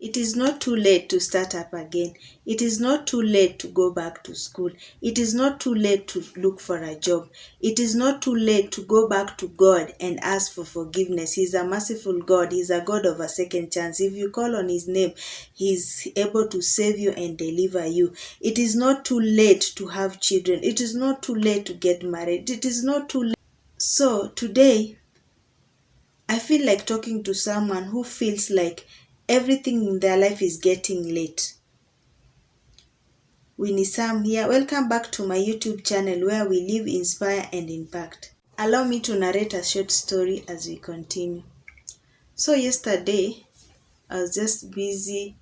It is not too late to start up again. It is not too late to go back to school. It is not too late to look for a job. It is not too late to go back to God and ask for forgiveness. He's a merciful God. He's a God of a second chance. If you call on His name, He's able to save you and deliver you. It is not too late to have children. It is not too late to get married. It is not too late. So today, I feel like talking to someone who feels like everything in their life is getting late. Winnie Sam here. Welcome back to my YouTube channel where we live, inspire, and impact. Allow me to narrate a short story as we continue. So yesterday, I was just busy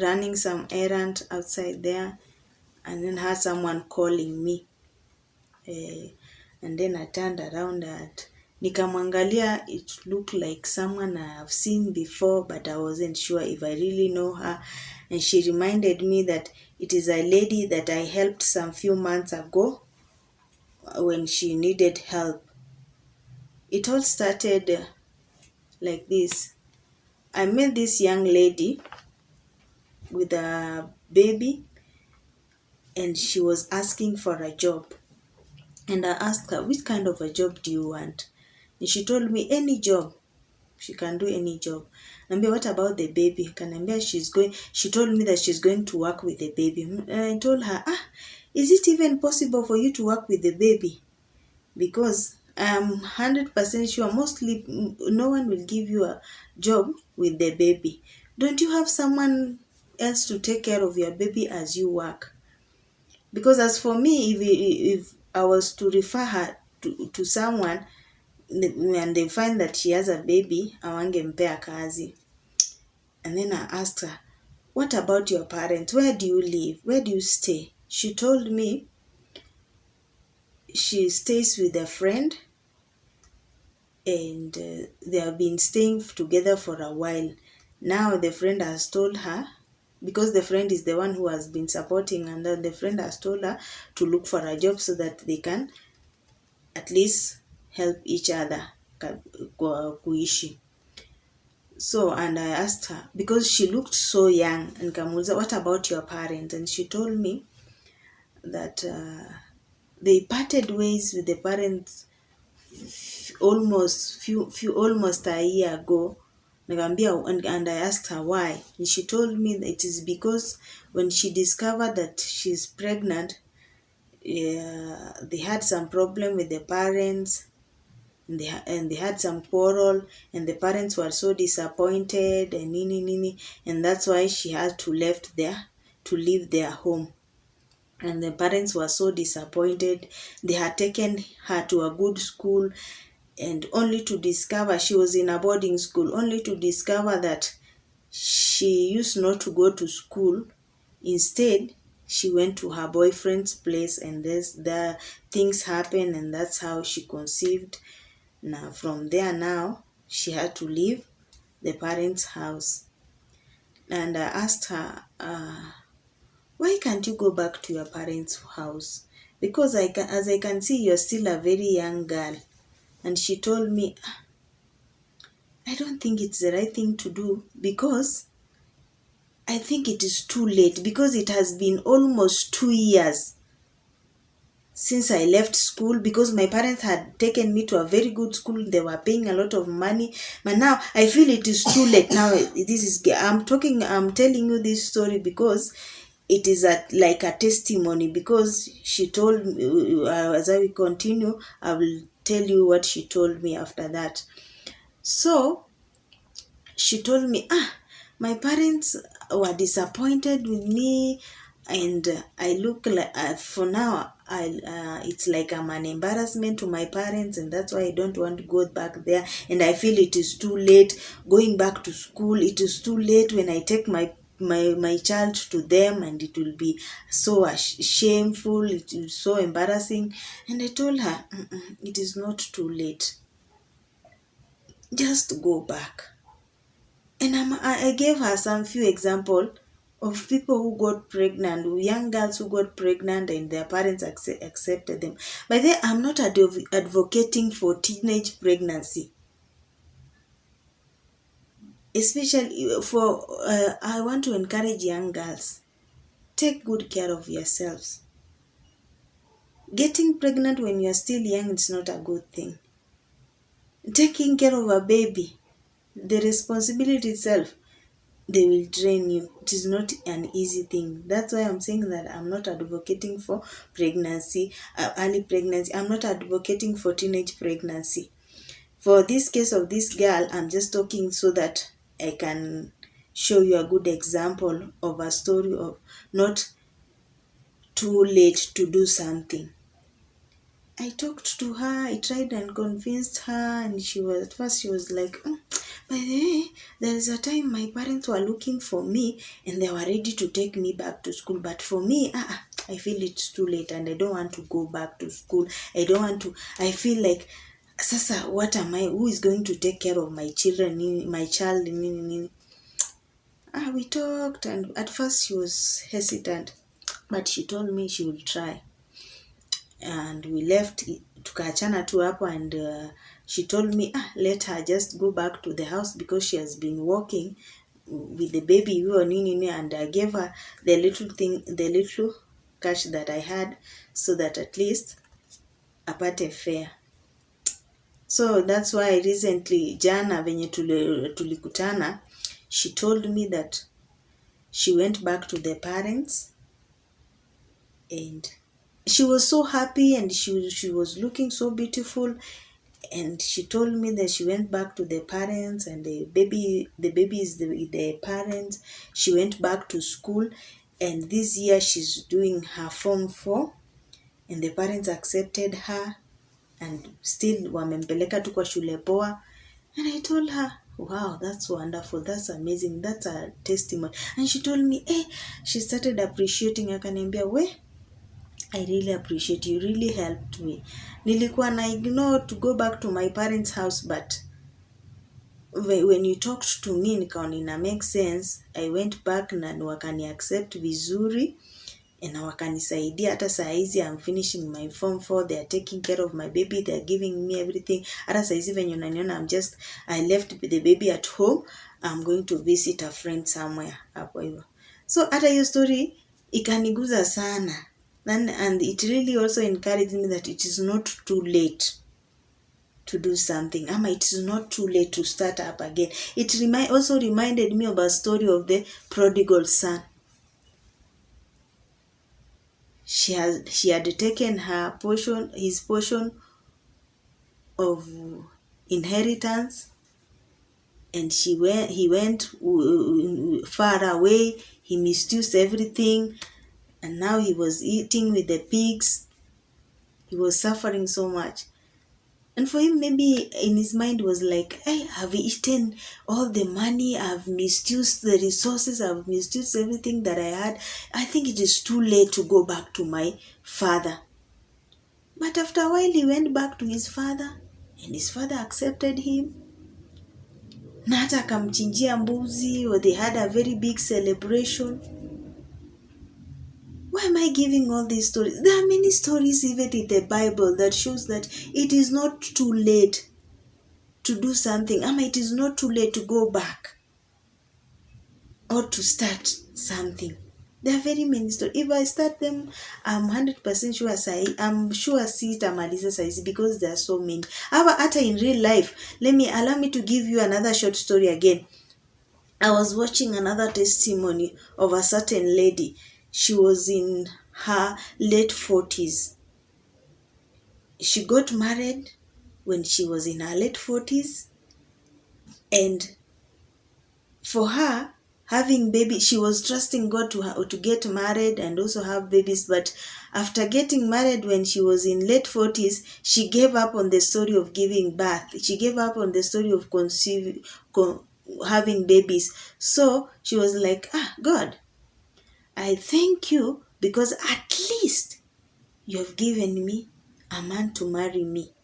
running some errand outside there, and then had someone calling me. And then I turned around and nikamwangalia. It looked like someone I have seen before, but I wasn't sure if I really know her. And she reminded me that it is a lady that I helped some few months ago when she needed help. It all started like this. I met this young lady with a baby, and she was asking for a job. And I asked her, which kind of a job do you want? And she told me, any job. She can do any job. Nambia, what about the baby? Kanambia, she told me that she's going to work with the baby. And I told her, is it even possible for you to work with the baby? Because I'm 100% sure mostly no one will give you a job with the baby. Don't you have someone else to take care of your baby as you work? Because as for me, if I was to refer her to someone and they find that she has a baby, awangempea kazi. And then I asked her, what about your parents? Where do you live? Where do you stay? She told me she stays with a friend, and they have been staying together for a while. Now the friend has told her, because the friend is the one who has been supporting, and then the friend has told her to look for a job so that they can at least help each other kuishi. So, and I asked her, because she looked so young, and nikamuuliza, what about your parents? And she told me that they parted ways with the parents almost a year ago. And I asked her why. And she told me that it is because when she discovered that she's pregnant, they had some problem with the parents, and they had some quarrel, and the parents were so disappointed and nini, and that's why she had to leave their home. And the parents were so disappointed. They had taken her to a good school, and only to discover she was in a boarding school, only to discover that she used not to go to school. Instead, she went to her boyfriend's place, and the things happened, and that's how she conceived. Now, from there now, she had to leave the parents' house. And I asked her, why can't you go back to your parents' house? Because as I can see, you're still a very young girl. And she told me, I don't think it's the right thing to do, because I think it is too late, because it has been almost 2 years since I left school, because my parents had taken me to a very good school. They were paying a lot of money. But now I feel it is too late. Now I'm telling you this story because it is like a testimony, because she told me, as I will continue, I will tell you what she told me after that. So she told me, my parents were disappointed with me, and I look like, for now, it's like I'm an embarrassment to my parents, and that's why I don't want to go back there. And I feel it is too late going back to school. It is too late when I take my child to them, and it will be so shameful, it is so embarrassing. And I told her, it is not too late. Just go back. And I gave her some few examples of people who got pregnant, young girls who got pregnant, and their parents accepted them. But then I'm not advocating for teenage pregnancy. especially for, I want to encourage young girls, take good care of yourselves. Getting pregnant when you're still young is not a good thing. Taking care of a baby, the responsibility itself, they will drain you. It is not an easy thing. That's why I'm saying that I'm not advocating for pregnancy, early pregnancy. I'm not advocating for teenage pregnancy. For this case of this girl, I'm just talking so that I can show you a good example of a story of not too late to do something. I talked to her, I tried and convinced her, and at first she was like, by the way, there is a time my parents were looking for me and they were ready to take me back to school. But for me, I feel it's too late and I don't want to go back to school. I feel like, sasa, what am I? Who is going to take care of my children, my child? We talked, and at first she was hesitant, but she told me she would try. And we left, tukaachana tu hapo, and she told me let her just go back to the house because she has been working with the baby huyo nini, and I gave her the little cash that I had so that at least apate fare. So that's why recently, jana venye tulikutana, she told me that she went back to the parents and she was so happy and she was looking so beautiful, and she told me that she went back to the parents and the baby is the parents. She went back to school, and this year she's doing her Form 4 and the parents accepted her and still wamempeleka tu kwa shule poa. And I told her, wow, that's wonderful, that's amazing, that's a testimony. And she told me, she started appreciating. Akaniambia, I really appreciate you, really helped me. Nilikuwa na ignore to go back to my parents' house, but when you talked to me nikaona ina make sense. I went back na wakani accept vizuri na wakanisaidia. Hata saa hizi I'm finishing my Form 4, they are taking care of my baby, they are giving me everything. Hata saa hizi venye unaniona, I left the baby at home, I'm going to visit a friend somewhere hapo hivyo. So hata hiyo story ikaniguza sana. And it really also encouraged me that it is not too late to do something. It is not too late to start up again. It also reminded me of a story of the prodigal son. She had taken his portion of inheritance, and he went far away. He misused everything. And now he was eating with the pigs. He was suffering so much. And for him, maybe in his mind was like, I've eaten all the money, I've misused the resources, I've misused everything that I had. I think it is too late to go back to my father. But after a while, he went back to his father, and his father accepted him. Na hata akamchinjia mbuzi, or they had a very big celebration. Why am I giving all these stories? There are many stories even in the Bible that shows that it is not too late to do something. It is not too late to go back or to start something. There are very many stories. If I start them, I'm 100% sure I'm sure sitamaliza saizi because there are so many. Hata in real life, allow me to give you another short story again. I was watching another testimony of a certain lady. She was in her late 40s. She got married when she was in her late 40s. And for her, having baby, she was trusting God to get married and also have babies. But after getting married when she was in late 40s, she gave up on the story of giving birth. She gave up on the story of having babies. So she was like, God, I thank you because at least you have given me a man to marry me.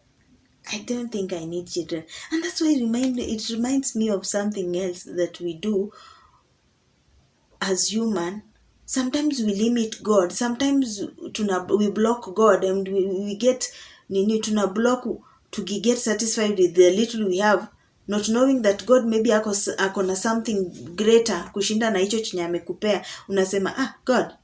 I don't think I need children. And that's why it reminds me of something else that we do as human. Sometimes we limit God. Sometimes we block God, and we get tuna block to get satisfied with the little we have not knowing that God maybe ako na something greater kushinda na hicho chenye amekupea. Unasema, God,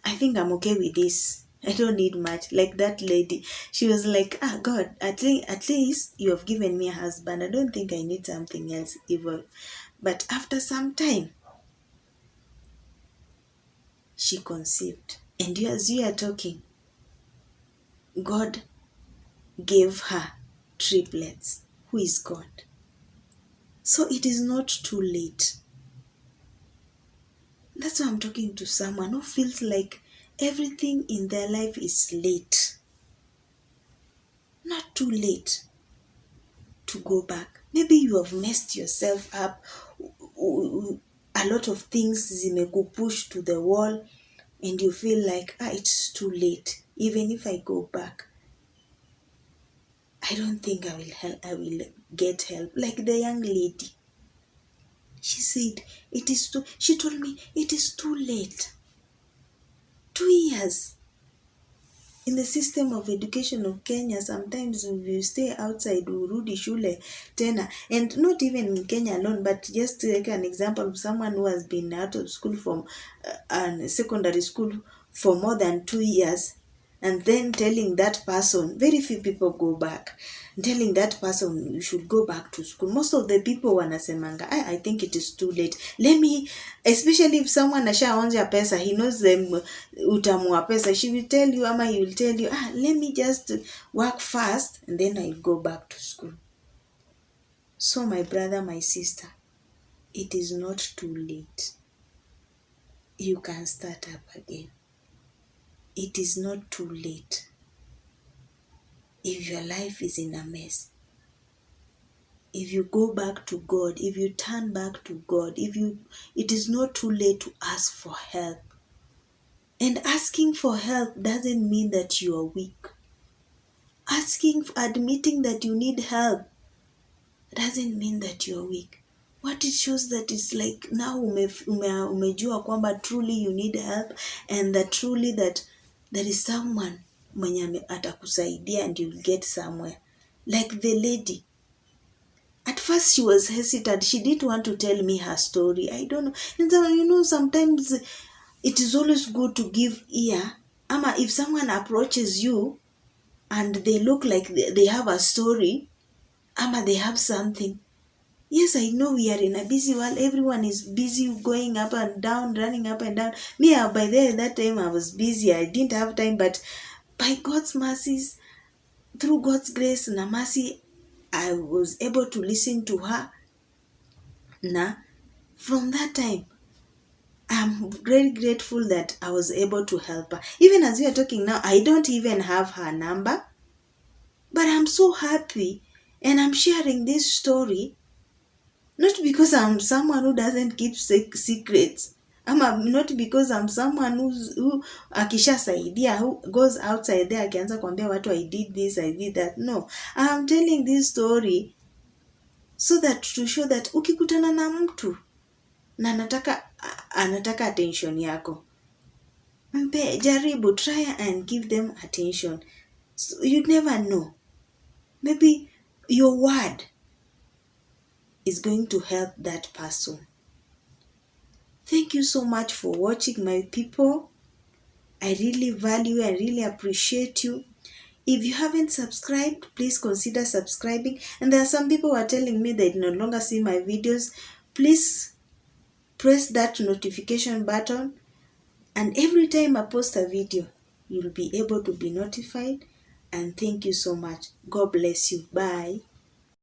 I think I'm okay with this. I don't need much. Like that lady, she was like, God, at least you have given me a husband. I don't think I need something else evil. But after some time, she conceived. And as you are talking, God gave her triplets. Who is God? So it is not too late. That's why I'm talking to someone who feels like everything in their life is late. Not too late to go back. Maybe you have messed yourself up. A lot of things zimekupush to the wall and you feel like, it's too late. Even if I go back, I don't think I will get help. Like the young lady. She said, she told me, it is too late. 2 years. In the system of education of Kenya, sometimes we stay outside, urudi shule tena. And not even in Kenya alone, but just to take an example of someone who has been out of school from secondary school for more than 2 years, and then telling that person, very few people go back, telling that person you should go back to school. Most of the people wanasemanga, I think it is too late. Especially if someone ashaonja pesa, he knows them utamu wa pesa, she will tell you, ama he will tell you, let me just work fast and then I'll go back to school. So my brother, my sister, it is not too late. You can start up again. It is not too late. If your life is in a mess, if you go back to God, if you turn back to God, it is not too late to ask for help. And asking for help doesn't mean that you are weak. Admitting that you need help doesn't mean that you are weak. What it shows that it's like now umejua kwamba truly you need help, and that truly that there is someone mwenye atakusaidia and you'll get somewhere. Like the lady. At first she was hesitant. She didn't want to tell me her story. I don't know. And so, sometimes it is always good to give ear. Ama if someone approaches you and they look like they have a story, ama they have something. Yes, I know we are in a busy world. Everyone is busy going up and down, running up and down. Me, by that time I was busy. I didn't have time. But by God's mercies, through God's grace and mercy, I was able to listen to her. Now, from that time, I'm very grateful that I was able to help her. Even as we are talking now, I don't even have her number. But I'm so happy, and I'm sharing this story not because I'm someone who doesn't keep secrets. Not because I'm someone who akishasaidia, who goes outside there akianza kuambia watu I did this, I did that. No, I'm telling this story so that to show that ukikutana na mtu na anataka attention yako, jaribu, try and give them attention. So you never know. Maybe your word is going to help that person. Thank you so much for watching, my people. I really value, I really appreciate you. If you haven't subscribed, please consider subscribing. And there are some people who are telling me they no longer see my videos. Please press that notification button. And every time I post a video, you'll be able to be notified. And thank you so much. God bless you. Bye.